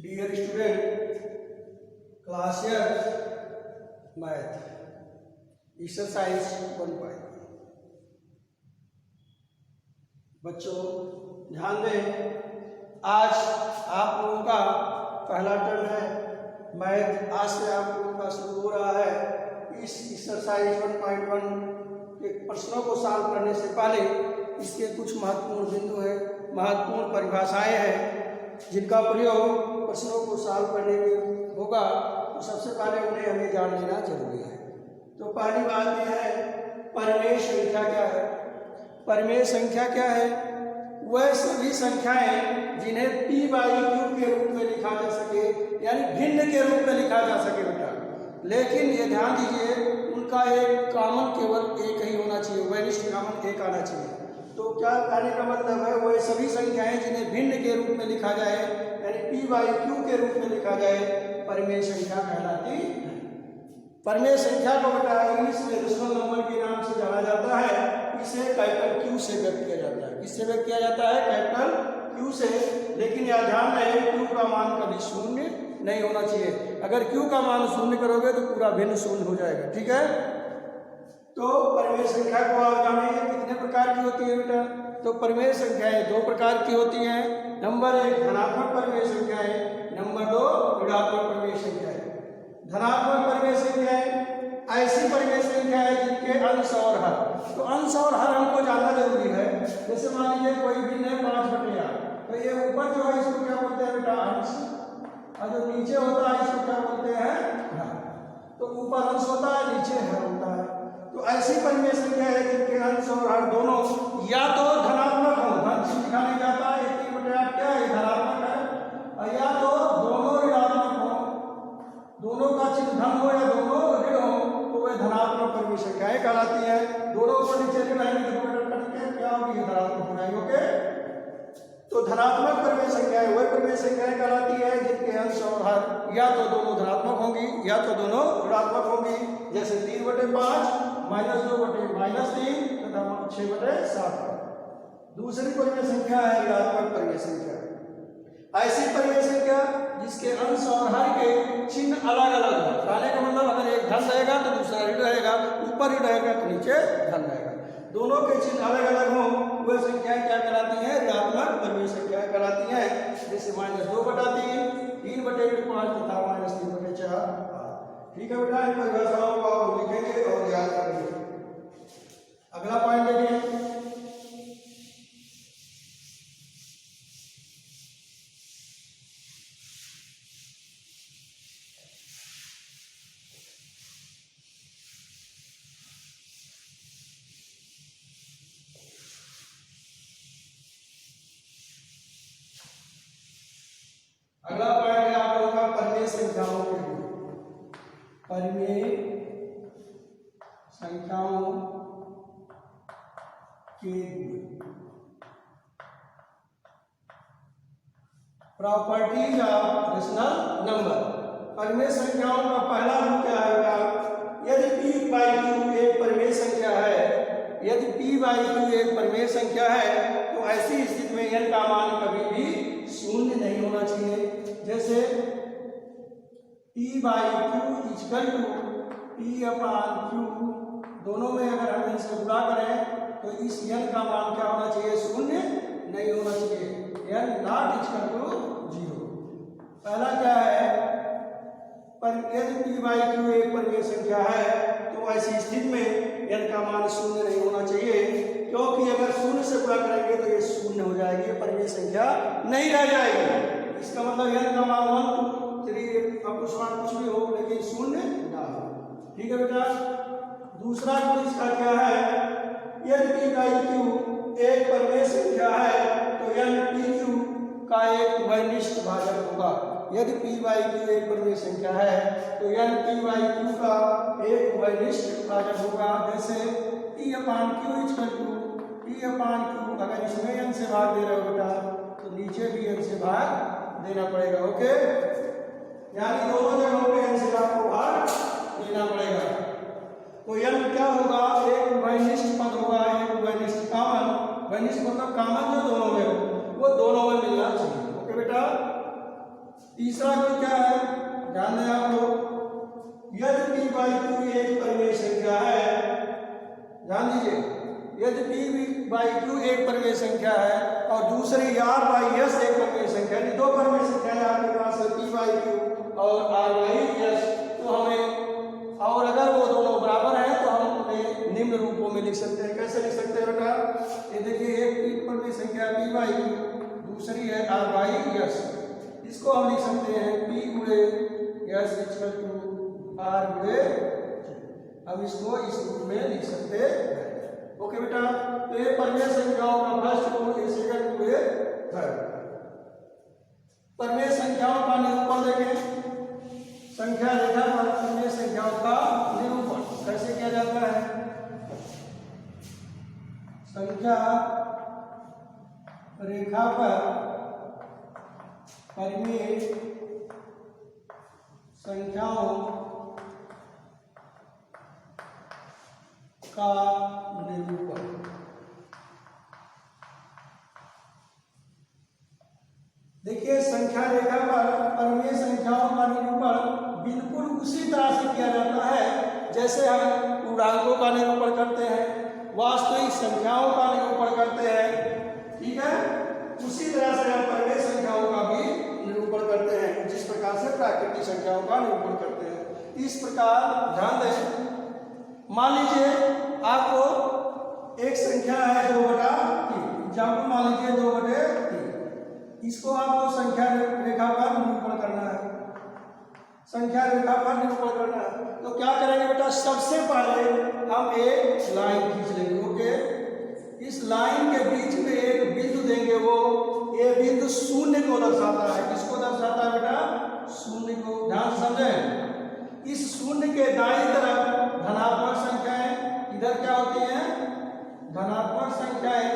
Dear student, class math exercise 1.5। बच्चों ध्यान दें, आज आप लोगों का पहला टर्न है मैथ। आज से आप लोगों का शुरू हो रहा है। इस एक्सरसाइज 1.1 के प्रश्नों को सॉल्व करने से पहले इसके कुछ महत्वपूर्ण बिंदु हैं, महत्वपूर्ण परिभाषाएं हैं जिनका प्रयोग प्रश्नों को सॉल्व करने में होगा। तो सबसे पहले उन्हें हमें जान लेना जरूरी है। तो पहली बात यह है, परिमेय संख्या क्या है। परिमेय संख्या क्या है? वह सभी संख्याएं जिन्हें p बाई क्यू के रूप में लिखा जा सके, यानी भिन्न के रूप में लिखा जा सके बेटा। लेकिन ये ध्यान दीजिए, उनका एक कॉमन केवल एक ही होना चाहिए, वैनिष्ट कॉमन एक आना चाहिए। तो क्या कहने का मतलब है, वह सभी संख्याएं जिन्हें भिन्न के रूप में लिखा जाए, यानी p बाई क्यू के रूप में लिखा जाए, परिमेय संख्या कहलाती है। परिमेय संख्या को बेटा इंग्लिश में रेशनल नंबर के नाम से जाना जाता है। इसे कैपिटल क्यू से व्यक्त किया जाता है। किससे व्यक्त किया जाता है? कैपिटल क्यू से। लेकिन यह ध्यान रहे, क्यू का मान कभी शून्य नहीं होना चाहिए। अगर क्यू का मान शून्य करोगे तो पूरा भिन्न शून्य हो जाएगा। ठीक है। तो परिमेय संख्या को आप जानेंगे कितने प्रकार की होती है बेटा। तो परिमेय संख्याएं दो प्रकार की होती हैं। नंबर एक धनात्मक परिमेय संख्याएं, नंबर दो ऋणात्मक परिमेय संख्याएं। धनात्मक परिमेय संख्याएं ऐसी परिमेय संख्या है जिनके अंश और हर। तो अंश और हर हमको जानना जरूरी है। जैसे मान लीजिए कोई भिन्न है 5/8, तो ये ऊपर जो है इसको क्या बोलते हैं बेटा? अंश। और जो नीचे होता है इसको क्या बोलते हैं? हर। तो ऊपर अंश होता है, नीचे हर होता है। तो ऐसी परिमेय संख्या है जिनके अंश और हर दोनों या तो धनात्मक हो, धन से लिखा नहीं जाता है 3/8 क्या है? धनात्मक है। और या तो दोनों ऋणात्मक हो, दोनों का चिन्ह धन हो या दोनों ऋण हो, तो वह धनात्मक परिमेय संख्याएं कहलाती है। दोनों ऊपर नीचे ऋण आएंगे तो क्या होगी? धनात्मक हो जाएगी। ओके। तो धनात्मक परिमेय संख्याएं वह परिमेय संख्याएं कहलाती है जिनके अंश और हर या तो दोनों धनात्मक होंगी या तो दोनों ऋणात्मक होंगी। जैसे 3/5 -2/-3 तथा 6/7। दूसरी परिमेय संख्या है ऋणात्मक परिमेय संख्या। ऐसी परिमेय संख्या जिसके अंश और हर के चिन्ह अलग अलग हो। कहने का मतलब, अगर एक धन रहेगा तो दूसरा ऋण रहेगा, ऊपर ऋण रहेगा तो नीचे धन रहेगा। दोनों के चिन्ह अलग अलग हो, वह संख्याएं क्या कहलाती हैं? ऋणात्मक परिमेय संख्याएं कहलाती हैं। जैसे -2/3, 3/5 तथा -3/4। ठीक है बेटा, इन परिभाषाओं को आप लिखेंगे और याद करेंगे। अगला पॉइंट देखिए, अगला पॉइंट है आप लोगों का परिमेय संख्याओं के गुण। परिमेय संख्याओं के गुण। Properties of rational number. परिमेय संख्याओं का पहला गुण क्या है? यदि p बाई क्यू एक परिमेय संख्या है, यदि p बाई क्यू एक परिमेय संख्या है, तो ऐसी स्थिति में n का मान कभी भी शून्य नहीं होना चाहिए। जैसे p by Q equal to p/q, दोनों में अगर हम इनसे गुणा करें तो इस n का मान क्या होना चाहिए? शून्य नहीं होना चाहिए। n not equal to 0। पहला क्या है? पर यदि p बाई क्यू एक परिमेय संख्या है तो ऐसी स्थिति में n का मान शून्य नहीं होना चाहिए, क्योंकि अगर शून्य से गुणा करेंगे तो ये शून्य हो जाएगी, परिमेय संख्या नहीं रह जाएगी। इसका मतलब n का मान 1, 2, 3 कुछ भी हो, लेकिन शून्य ना हो। ठीक है बेटा। दूसरा गुण इसका क्या है? यदि p बाई क्यू एक परिमेय संख्या है तो n pq का एक वैनिष्ट भाजक होगा। यदि p बाई क्यू एक परिमेय संख्या है तो n p बाई क्यू का एक वैनिष्ट भाजक होगा। जैसे p/q इक्वल टू p/q, अगर इसमें n से भाग दे रहे हो बेटा तो नीचे भी n से भाग देना पड़ेगा। ओके, यानी दोनों जगहों पे n से आपको भाग देना पड़ेगा। तो n क्या होगा? एक वैनिष्ट पद होगा, एक वैनिष्ट कॉमन। वैनिष्ट मतलब कॉमन जो दोनों में हो, वो दोनों में मिलना चाहिए। ओके बेटा। तीसरा की क्या है, ध्यान दें आप लोग, यदि p/2 एक परिमेय संख्या है, ध्यान दीजिए, यदि p/2 एक परिमेय संख्या है और दूसरी r/s एक परिमेय संख्या, यानी दो परिमेय संख्याएं आपके पास है p/2 और r/s, तो हमें, और अगर वो दोनों बराबर हैं तो हम उन्हें निम्न रूपों में लिख सकते हैं। कैसे लिख सकते हैं बेटा, ये देखिए, एक परिमेय संख्या p/2, दूसरी है r/s, इसको हम लिख सकते हैं p गुणे s इक्वल टू r गुणे, अब इसको इस रूप में लिख सकते हैं। ओके बेटा, तो ये परिमेय संख्याओं का फर्स्ट गुण, ये सेकंड गुण, ये थर्ड। परिमेय संख्याओं का निरूपण देखें, संख्या रेखा पर परिमेय संख्याओं का निरूपण कैसे किया जाता है। संख्या रेखा पर परिमेय संख्याओं का निरूपण, देखिए, संख्या रेखा पर परिमेय संख्याओं का निरूपण बिल्कुल उसी तरह से किया जाता है जैसे हम पूर्णांकों का निरूपण करते हैं, वास्तविक संख्याओं का निरूपण करते हैं, ठीक है, उसी तरह से हम परिमेय संख्याओं का भी निरूपण करते हैं, जिस प्रकार से प्राकृतिक संख्याओं का निरूपण करते हैं। इस प्रकार ध्यान दें, मान लीजिए आपको एक संख्या है 2/3, एग्जाम्पल मान लीजिए 2/3, इसको आपको संख्या रेखा पर निरूपण करना है, संख्या रेखा पर निरूपण करना है। तो क्या करेंगे बेटा, सबसे पहले हम एक लाइन खींच लेंगे। ओके, इस लाइन के बीच में एक बिंदु देंगे, वो ये बिंदु शून्य को दर्शाता है। किसको दर्शाता है बेटा, शून्य को, ध्यान से समझें। इस शून्य के दाईं तरफ धनात्मक संख्याएं, इधर क्या होती हैं, धनात्मक संख्याएं,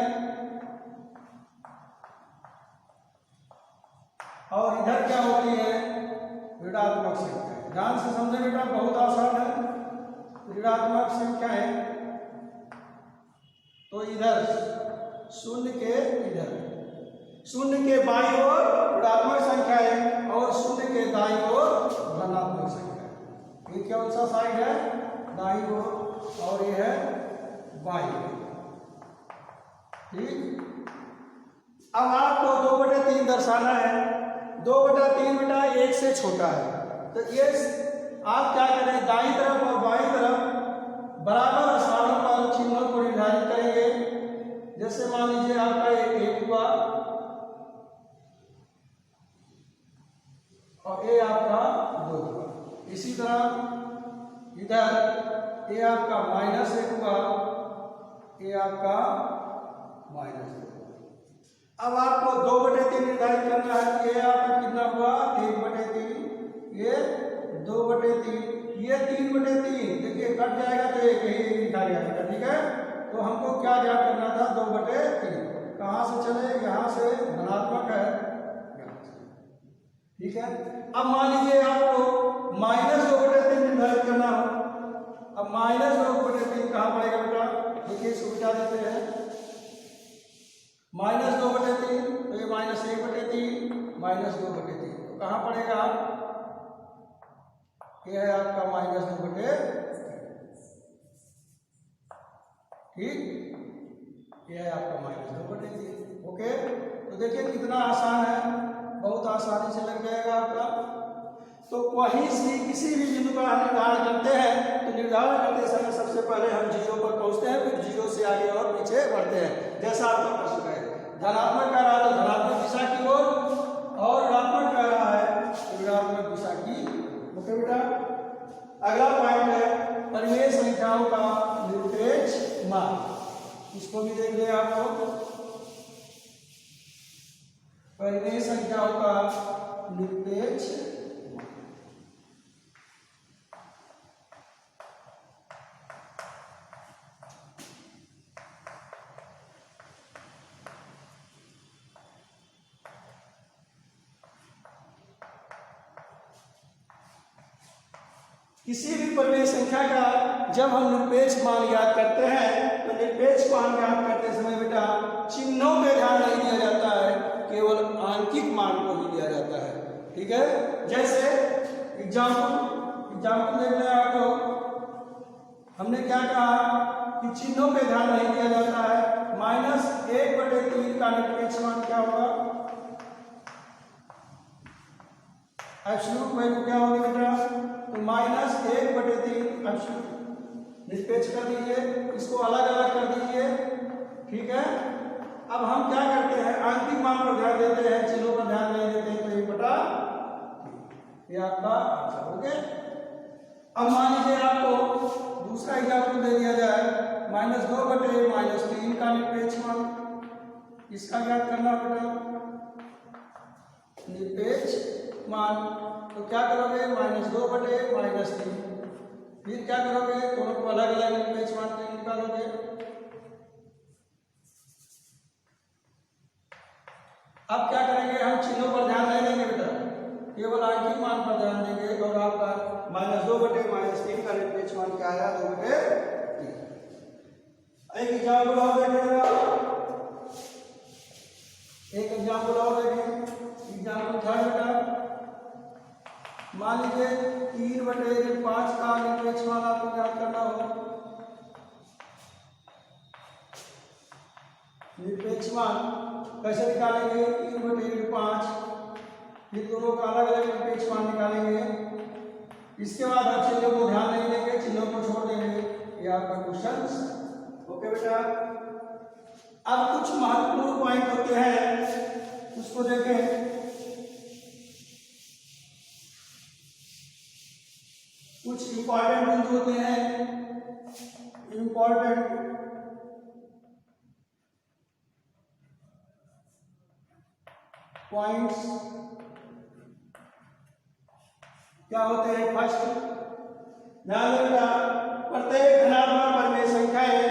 और इधर क्या होती है, ऋणात्मक संख्याएं। ध्यान से समझे बेटा, बहुत आसान है। ऋणात्मक संख्याएं, तो इधर शून्य के इधर, शून्य के बाईं ओर ऋणात्मक संख्याएं और शून्य के दाईं ओर धनात्मक संख्याएं। ये कौन सा साइड है, दाईं ओर, और ये है बाईं ओर, ठीक। अब आपको 2/3 दर्शाना है, 2/3 बेटा 1 से छोटा है, तो ये आप क्या करें, दाईं तरफ और बाईं तरफ बराबर स्थानों पर चिन्हों को निर्धारित करेंगे। जैसे मान लीजिए आपका 1 हुआ और ये आपका 2 हुआ, इसी तरह इधर ये आपका -1 हुआ, ये आपका -2। अब आपको 2/3 निर्धारित करना है। ये आपका कितना हुआ, 1/3, ये 2/3, ये 3/3, देखिए कट जाएगा तो एक ही लिखा जाएगा, ठीक है। तो हमको क्या ज्ञात करना था, 2/3, कहाँ से चले, यहाँ से, धनात्मक है, ठीक है। अब मान लीजिए आपको -2/3 निर्धारित करना हो, अब -2/3 कहाँ पड़ेगा बेटा, देखिए इसको बिठा देते हैं, -2/3, तो ये -1/3, -2/3, तो कहाँ पड़ेगा, ये है आपका -2/3, ठीक, ये है आपका -2/3। ओके, तो देखिए कितना आसान है, बहुत आसानी से लग जाएगा आपका। तो वहीं से किसी भी बिंदु का हम निर्धारण करते हैं, तो निर्धारण करते समय सबसे पहले हम 0 पर पहुंचते हैं, फिर 0 से आगे और पीछे बढ़ते हैं। जैसा आपका प्रश्न है, धनात्मक कह रहा है तो धनात्मक दिशा की ओर, और ऋणात्मक कह रहा है तो ऋणात्मक दिशा की। ओके बेटा, अगला पॉइंट है परिमेय संख्याओं का निरपेक्ष मान, इसको भी देख ले आप लोग। परिमेय संख्याओं का निरपेक्ष किसी भी परिमेय संख्या का जब हम निरपेक्ष मान ज्ञात करते हैं, तो निरपेक्ष मान ज्ञात करते समय बेटा चिन्हों पे ध्यान नहीं दिया जाता है, केवल आंकिक मान को ही दिया जाता है। ठीक है। जैसे एग्जाम्पल देख लें आप लोग, हमने क्या कहा कि चिन्हों पे ध्यान नहीं दिया जाता है। -1/3 का निरपेक्ष मान क्या होगा? एब्सोल्यूट वैल्यू क्या होगी बेटा? तो -1/3 एब्सोल्यूट निरपेक्ष कर दीजिए, इसको अलग अलग कर दीजिए, ठीक है। अब हम क्या करते हैं, आंतरिक मान पर ध्यान देते हैं, चिन्हों पर ध्यान नहीं देते हैं, तो ये बटा ये आपका आंसर हो गया। अब मान लीजिए आपको दूसरा एग्जाम्पल दे दिया जाए, -2/-3 का निरपेक्ष मान, इसका ज्ञात करना बेटा निरपेक्ष मान। तो क्या करोगे? -2/-3, फिर क्या करोगे? दोनों को अलग अलग निरपेक्ष मान के निकालोगे। अब क्या करेंगे, हम चिन्हों पर ध्यान नहीं देंगे बेटा, केवल आंतरिक मान पर ध्यान देंगे। और आपका -2/-3 का निरपेक्ष मान क्या आया? 2/3। एक एग्जाम्पल और देखेंगे, एक एग्जाम्पल और देखें, एग्जाम्पल था बेटा, मान लीजिए 3/5 का निरपेक्ष मान आपको ज्ञात करना हो। निरपेक्ष मान कैसे निकालेंगे? 3/5, फिर दोनों का अलग अलग निरपेक्ष मान निकालेंगे। इसके बाद हम चिन्हों को ध्यान नहीं देंगे, चिन्हों को छोड़ देंगे। ये आपका क्वेश्चन ओके बेटा। अब कुछ महत्वपूर्ण पॉइंट होते हैं, उसको देखें। कुछ इंपॉर्टेंट बिंदु होते हैं, इंपॉर्टेंट पॉइंट्स क्या होते हैं? फर्स्ट, ध्यान देना, प्रत्येक धनात्मक परिमेय संख्याएं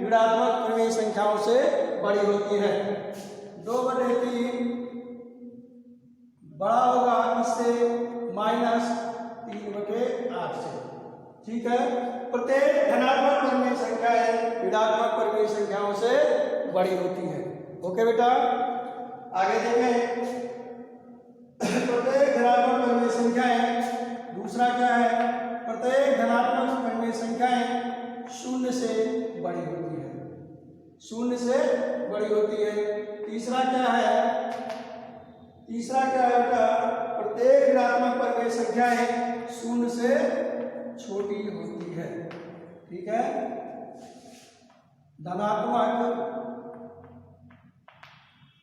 ऋणात्मक परिमेय संख्याओं से बड़ी होती है। 2/3 बड़ा होगा इससे -3/8 से, ठीक है। प्रत्येक धनात्मक परिमेय संख्याएं ऋणात्मक परिमेय संख्याओं से बड़ी होती है। ओके बेटा, आगे देखें, प्रत्येक धनात्मक परिमेय संख्याएं, दूसरा क्या है? प्रत्येक धनात्मक परिमेय संख्याएं 0 से बड़ी होती है, 0 से बड़ी होती है। तीसरा क्या है? तीसरा क्या है बेटा? प्रत्येक ऋणात्मक परिमेय संख्याएं 0 से छोटी होती है, ठीक है। धनात्मक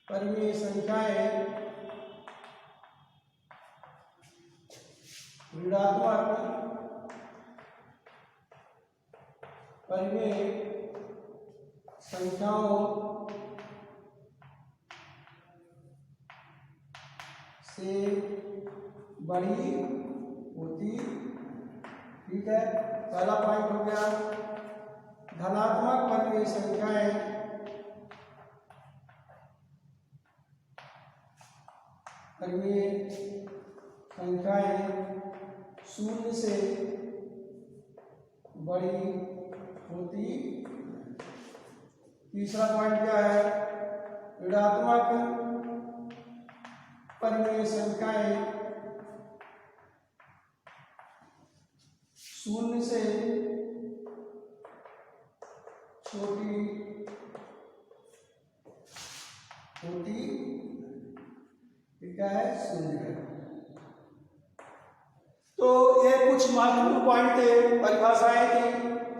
परिमेय संख्याएं ऋणात्मक परिमेय संख्याओं से बड़ी होती, ठीक है। पहला पॉइंट हो गया, धनात्मक परिमेय संख्याएं परिमेय संख्याएं 0 से बड़ी होती। तीसरा पॉइंट क्या है? ऋणात्मक परिमेय संख्याएं 0 से छोटी होती, क्या है? 0 है। तो ये कुछ महत्वपूर्ण पॉइंट थे, परिभाषाएं थी,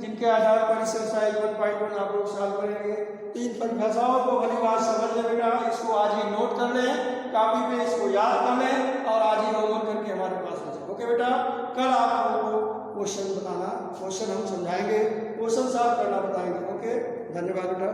जिनके आधार पर एक्सरसाइज 1.1 आप लोग सॉल्व करेंगे। तो इन परिभाषाओं को भली बात समझ ले बेटा, इसको आज ही नोट कर लें, कॉपी पे इसको याद कर लें और आज ही होमवर्क करके हमारे पास हो जाए। ओके बेटा, कल आप लोगों को क्वेश्चन बताना, क्वेश्चन हम समझाएंगे, क्वेश्चन सॉल्व करना बताएंगे। ओके, धन्यवाद बेटा।